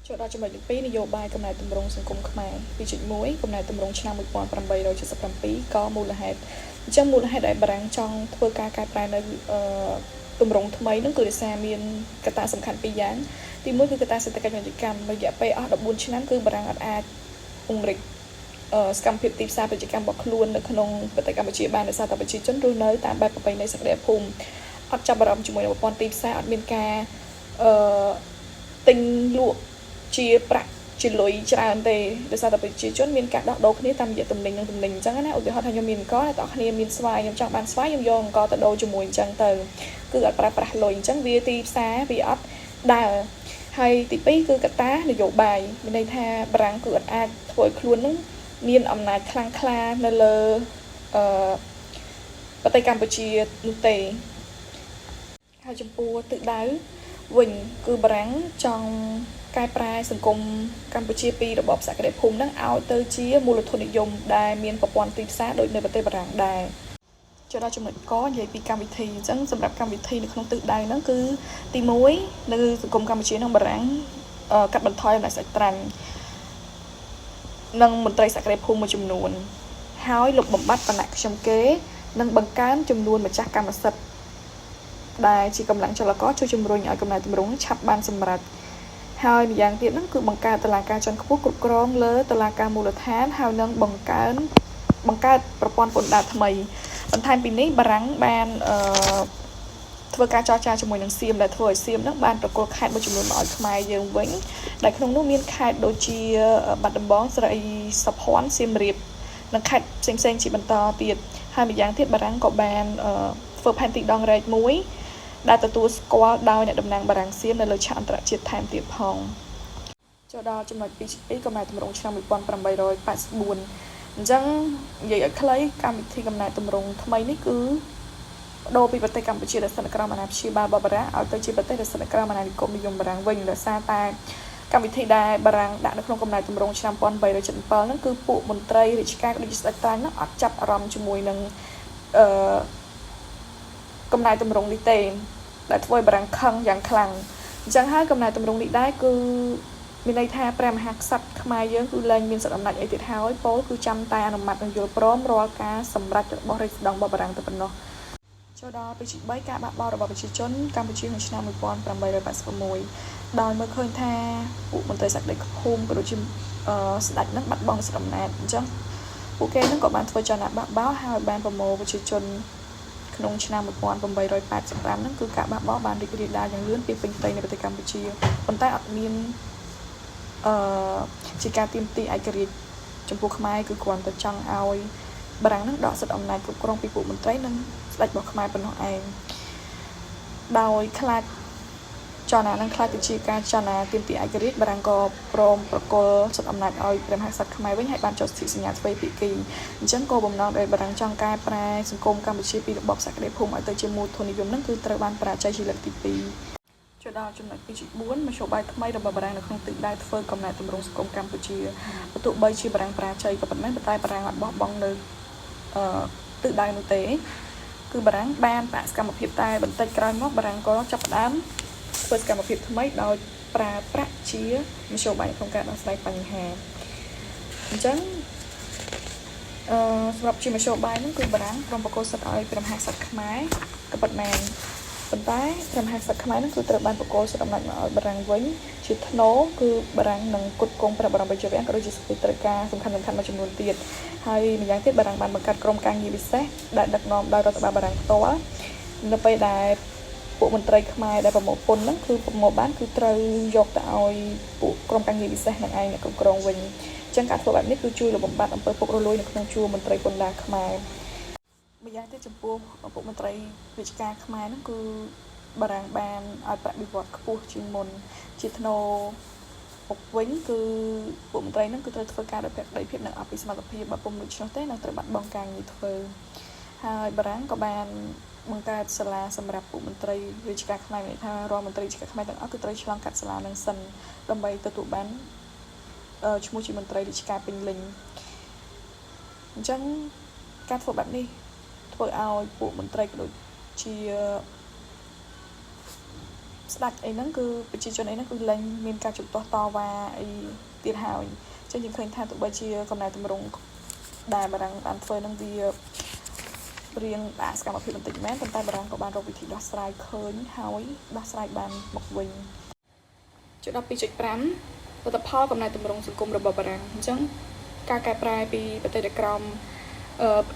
ចូលដល់ចំណុចទី2នយោបាយកំណែតម្រង់សង្គមខ្មែរ2.1កំណែតម្រង់ឆ្នាំ1877ក៏មូលហេតុអញ្ចឹងមូលហេតុដែលបារាំងចង់ធ្វើការកែប្រែនៅតម្រង់ថ្មីហ្នឹងគឺដោយសារមានកត្តាសំខាន់ពីរយ៉ាងទី1គឺកត្តាសេដ្ឋកិច្ចពាណិជ្ជកម្មរយៈពេលអស់14ឆ្នាំគឺបារាំងអាចពង្រីកសកម្មភាពទីផ្សារពាណិជ្ជកម្មរបស់ខ្លួននៅក្នុងប្រទេសកម្ពុជាបានដោយសារតែប្រជាជនរស់នៅតាមបែបប្រពៃណីសក្តិភូមិអត់ចាប់អារម្មណ៍ជាមួយនឹងប្រព័ន្ធទីផ្សារអត់មានការទិញលក់ជាប្រាក់ជាលុយច្រើនទេដោយសារតែប្រជាជនមានការដោះដូរគ្នាតាមរយៈទំនិញនិងទំនិញអញ្ចឹងណាឧទាហរណ៍ថាខ្ញុំមានអង្គតែអ្នកគ្នាមានស្វាយខ្ញុំចង់បានស្វាយខ្ញុំយកអង្គទៅដូរជាមួយអញ្ចឹងទៅគឺអត់ប្រើប្រាស់លុយអញ្ចឹងវាទីផ្សារវាអត់ដើរហើយទី2គឺកត្តានយោបាយមានន័យថាបារាំងគឺអត់អាចធ្វើឲ្យខ្លួននឹងមានអំណាចខ្លាំងក្លានៅលើប្រទេសកម្ពុជានោះទេហើយចំពោះទិសដៅវិញគឺបារាំងចង់កែប្រែសង្គមកម្ពុជាពីរបបសក្តិភូមិហ្នឹងឲ្យទៅជាមូលធននិយមដែលមានប្រព័ន្ធទីផ្សារដូចនៅប្រទេសបារាំងដែរចូលដល់ចំណុចកនិយាយពីកម្មវិធីអញ្ចឹងសម្រាប់កម្មវិធីនៅក្នុងទិសដៅហ្នឹងគឺទី1នៅសង្គមកម្ពុជាហ្នឹងបារាំងកាត់បន្ថយអំណាចស្ដេចត្រាញ់និងមន្ត្រីសក្តិភូមិមួយចំនួនហើយលុបបំបាត់បណ្ណៈខ្ញុំគេនិងបង្កើនចំនួនម្ចាស់កម្មសិទ្ធិដែលជាកម្លាំងចលករជួយជំរុញឲ្យកំណែតម្រង់ឆាប់បានសម្រេចហើយម្យ៉ាងទៀតហ្នឹងគឺបង្កើតតុលាការជាន់ខ្ពស់គ្រប់គ្រងលើតុលាការមូលដ្ឋានហើយនឹងបង្កើតប្រព័ន្ធពន្ធដារថ្មីបន្ថែមពីនេះបារាំងបានធ្វើការចរចាជាមួយនឹងសៀមដែលធ្វើឲ្យសៀមហ្នឹងបានប្រគល់ខេត្តមួយចំនួនមកឲ្យខ្មែរយើងវិញដែលក្នុងនោះមានខេត្តដូចជាបាត់ដំបងស្រីសុភ័ណ្ឌសៀមរាបនិងខេត្តផ្សេងៗជាបន្តទៀតហើយម្យ៉ាងទៀតបារាំងក៏បានធ្វើផែនទីដងរែកមួយដែលទទួលស្គាល់ដោយអ្នកតំណាងបារាំងសៀមនៅលើឆាកអន្តរជាតិថែមទៀតផងចូលដល់ចំណុច2.2កំណែតម្រង់ឆ្នាំ1884អញ្ចឹងនិយាយឲ្យខ្លីកម្មវិធីកំណែតម្រង់ថ្មីនេះគឺបដូរពីប្រទេសកម្ពុជាដែលស្ថិតនៅក្រោមអាណាព្យាបាលបារាំងឲ្យទៅជាប្រទេសដែលស្ថិតនៅក្រោមអាណានិគមនិយមបារាំងវិញដោយសារតែកម្មវិធីដែលបារាំងដាក់នៅក្នុងកំណែតម្រង់ឆ្នាំ1877ហ្នឹងគឺពួកមន្ត្រីរាជការក៏ដូចជាស្ដេចត្រាញ់ហ្នឹងអត់ចាប់អារម្មណ៍ជាមួយនឹងកំណែតម្រង់នេះទេដែលធ្វើឲ្យបារាំងខឹងយ៉ាងខ្លាំងអញ្ចឹងហើយកំណែតម្រង់នេះដែរគឺមានន័យថាព្រះមហាក្សត្រខ្មែរយើងគឺលែងមានសិទ្ធិអំណាចអីទៀតហើយពោលគឺចាំតែអនុម័តនិងយល់ព្រមរាល់ការសម្រេចរបស់រាជស្ដង់របស់បារាំងតែប៉ុណ្ណោះចូលដល់ទី3ការបាក់បោរបស់ប្រជាជនកម្ពុជាក្នុងឆ្នាំ1886ដោយមើលឃើញថាពួកមន្ត្រីសក្តិភូមិក៏ដូចជាស្ដេចនឹងបាត់បង់សិទ្ធិអំណាចអញ្ចឹងពួកគេនឹងក៏បានធ្វើចលនាបាក់បោហើយបានប្រមូលប្រជាជនក្នុងឆ្នាំ1885ហ្នឹងគឺការបាក់បោបានរីករាលដាលយ៉ាងលឿនពីពេញផ្ទៃនៃប្រទេសកម្ពុជាប៉ុន្តែអត់មានជាការទាមទារឯករាជ្យចំពោះខ្មែរគឺគ្រាន់តែចង់ឲ្យបារាំងនឹងដកសិទ្ធិអំណាចគ្រប់គ្រងពីពួកមន្ត្រីនិងស្ដេចរបស់ខ្មែរប៉ុណ្ណោះឯងដោយខ្លាចចលនានឹងខ្លាចទៅជាការចលនាទាមទារឯករាជ្យបារាំងក៏ព្រមប្រគល់សិទ្ធិអំណាចឲ្យព្រះមហាក្សត្រខ្មែរវិញហើយបានចុះសញ្ញាទ្វេភាគីអញ្ចឹងគោលបំណងដែលបារាំងចង់កែប្រែសង្គមកម្ពុជាពីរបបសក្តិភូមិឲ្យទៅជាមូលធននិយមហ្នឹងគឺត្រូវបានបរាជ័យជាលើកទី2ចូលដល់ចំណុច2.4មធ្យោបាយថ្មីរបស់បារាំងនៅក្នុងទិសដៅធ្វើកំណែតម្រង់សង្គមកម្ពុជាបើទោះបីជាបារាំងបរាជ័យក៏ប៉ុន្តែបារាំងអត់បោះបង់នៅទិសដៅនោះទេគឺបារាំងបានបដិកម្មភាពតែបន្តិចក្រោយមកបារាំងក៏ចាប់ផ្ដើមធ្វើសកម្មភាពថ្មីដោយប្រើប្រាក់ជាមធ្យោបាយក្នុងការដោះស្រាយបញ្ហាអញ្ចឹងសម្រាប់ជាមធ្យោបាយហ្នឹងគឺបារាំងក្រុមប្រកួតសិទ្ធិឲ្យព្រះមហាក្សត្រខ្មែរក៏ប៉ុន្តែព្រះមហាក្សត្រខ្មែរហ្នឹងគឺត្រូវបានប្រកួតសិទ្ធិអំណាចមកឲ្យបារាំងវិញជាថ្នូរគឺបារាំងនឹងគុតគង់ព្រះបរមរាជវាំងក៏ដូចជាស្ត្រីត្រូវការសំខាន់មួយចំនួនទៀតហើយម្យ៉ាងទៀតបារាំងបានបង្កើតក្រុមការងារពិសេសដែលដឹកនាំដោយរដ្ឋបាលបារាំងផ្ទាល់នៅពេលដែលពួកមន្ត្រីខ្មែរដែលប្រមូលពន្ធហ្នឹងគឺប្រមូលបានគឺត្រូវយកទៅឲ្យពួកក្រុមការងារពិសេសនឹងឯងអ្នកគ្រប់គ្រងវិញអញ្ចឹងការធ្វើបែបនេះគឺជួយលុបបំបាត់អំពើពុករលួយនៅក្នុងជួរមន្ត្រីពន្ធដារខ្មែរម្យ៉ាងទៀតចំពោះពួកមន្ត្រីរាជការខ្មែរហ្នឹងគឺបារាំងបានឲ្យប្រាក់បៀវត្សខ្ពស់ជាងមុនជាថ្នូរពុកវិញគឺពួកមន្ត្រីហ្នឹងគឺត្រូវធ្វើការដោយភក្ដីភាពនិងអភិសមត្ថភាពបើពុំដូច្នោះទេនឹងត្រូវបាត់បង់ការងារធ្វើហើយបារាំងក៏បានបង្កើតសាលាសម្រាប់ពួកមន្ត្រីរាជការខ្មែរមានន័យថារាល់មន្ត្រីរាជការខ្មែរទាំងអស់គឺត្រូវឆ្លងកាត់សាលានឹងសិនដើម្បីទទួលបានឈ្មោះជាមន្ត្រីរាជការពេញលេញអញ្ចឹងការធ្វើបែបនេះធ្វើឲ្យពួកមន្ត្រីក៏ដូចជា ស្ដាច់អីហ្នឹងគឺប្រជាជនអីហ្នឹងគឺលែងមានការជំទាស់តវ៉ាអីទៀតហើយចឹងយើងឃើញថាទោះបីជាកំណែតម្រង់ដែលបារាំងបានធ្វើហ្នឹងវារៀងដាក់សកម្មភាពបន្តិចមែនប៉ុន្តែបារាំងក៏បានរកវិធីដោះស្រាយឃើញហើយដោះស្រាយបានមកវិញចុច12.5លទ្ធផលកំណែតម្រង់សង្គមរបស់បារាំងអញ្ចឹងការកែប្រែពីប្រទេសដែលក្រោម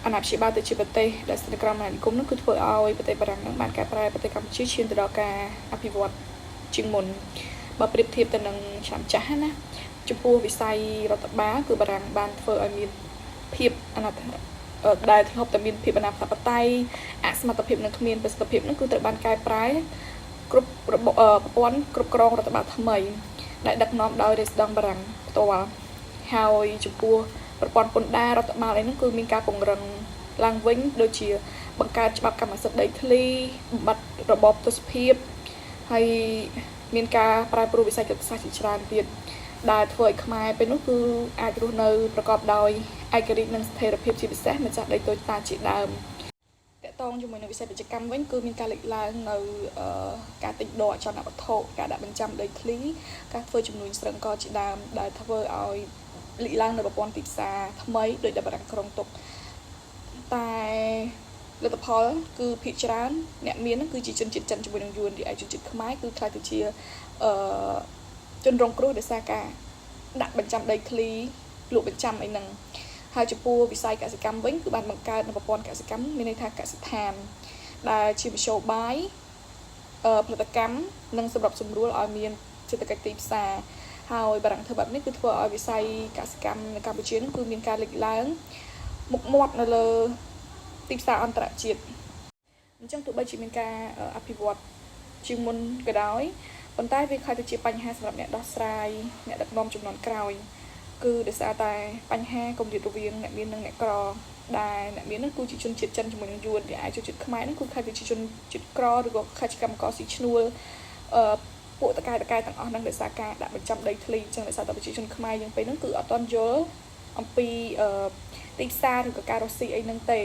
អាណាព្យាបាលទៅជាប្រទេសដែលស្ថិតក្រោមអាណានិគមនោះគឺធ្វើឲ្យប្រទេសបារាំងហ្នឹងបានកែប្រែប្រទេសកម្ពុជាឈានទៅដល់ការអភិវឌ្ឍជាងមុនបើប្រៀបធៀបទៅនឹងឆ្នាំចាស់ណាចំពោះវិស័យរដ្ឋបាលគឺបារាំងបានធ្វើឲ្យមានភាពអាណត្តិដែលធ្លាប់តែមានភាពអនាធិបតេយ្យអសមត្ថភាពនិងគ្មានប្រសិទ្ធភាពនោះគឺត្រូវបានកែប្រែគ្រប់ប្រព័ន្ធគ្រប់គ្រងរដ្ឋបាលថ្មីដែលដឹកនាំដោយរាជដង់បារាំងផ្ទាល់ហើយចំពោះប្រព័ន្ធពន្ធដាររដ្ឋបាលអីហ្នឹងគឺមានការពង្រឹងឡើងវិញដូចជាបង្កើតច្បាប់កម្មសិទ្ធិដីធ្លីបំបត្តិរបបទស្សភាពហើយមានការប្រែប្រួលវិស័យយុទ្ធសាស្ត្រជាច្រើនទៀតដែលធ្វើឲ្យខ្មែរពេលនោះគឺអាចរស់នៅប្រកបដោយឯករាជ្យនិងស្ថិរភាពជាពិសេសម្ចាស់ដីតូចតាចជាដើមតកតងជាមួយនឹងវិស័យពាណិជ្ជកម្មវិញគឺមានការលេចឡើងនៅការទិញដកអចលនវត្ថុការដាក់បញ្ចាំដីធ្លីការធ្វើចំនួនស្រឹងកជាដើមដែលធ្វើឲ្យលេចឡើងនៅប្រព័ន្ធទីផ្សារថ្មីដោយដែលបារាំងក្រុងទុកតែលទ្ធផលគឺភាគច្រើនអ្នកមានហ្នឹងគឺជាជនជាតិចិនជាមួយនឹងយួនទីឯជនជាតិខ្មែរគឺខ្លាចទៅជាជនរងគ្រោះដោយសារការដាក់បញ្ចាំដីធ្លីលក់បញ្ចាំអីហ្នឹងហើយចំពោះវិស័យកសិកម្មវិញគឺបានបង្កើតនៅប្រព័ន្ធកសិកម្មមានន័យថាកសិដ្ឋានដែលជាមធ្យោបាយផលិតកម្មនិងសម្រាប់សម្រួលឲ្យមានសេដ្ឋកិច្ចទីផ្សារហើយបារាំងធ្វើបែបនេះគឺធ្វើឲ្យវិស័យកសិកម្មនៅកម្ពុជានឹងគឺមានការលេចឡើងមុខមាត់នៅលើទីផ្សារអន្តរជាតិអញ្ចឹងទោះបីជាមានការអភិវឌ្ឍជាងមុនក៏ដោយប៉ុន្តែវាខិតទៅជាបញ្ហាសម្រាប់អ្នកដោះស្រាយអ្នកដឹកនាំជំនាន់ក្រោយគឺដោយសារតែបញ្ហាគម្លាតរវាងអ្នកមាននិងអ្នកក្រដែលអ្នកមាននឹងគឺជាជនជាតិចិនជាមួយនឹងយួនដែលអាចជនជាតិខ្មែរនឹងគឺខិតទៅជាជនជាតិក្រឬក៏ខិតជាកម្មករស៊ីឈ្នួលពួកតកែទាំងអស់ហ្នឹងដោយសារការដាក់បញ្ចាំដីធ្លីអញ្ចឹងដោយសារតែប្រជាជនខ្មែរយើងពេលហ្នឹងគឺអត់ទាន់យល់អំពីទីផ្សារឬក៏ការរកស៊ីអីហ្នឹងទេ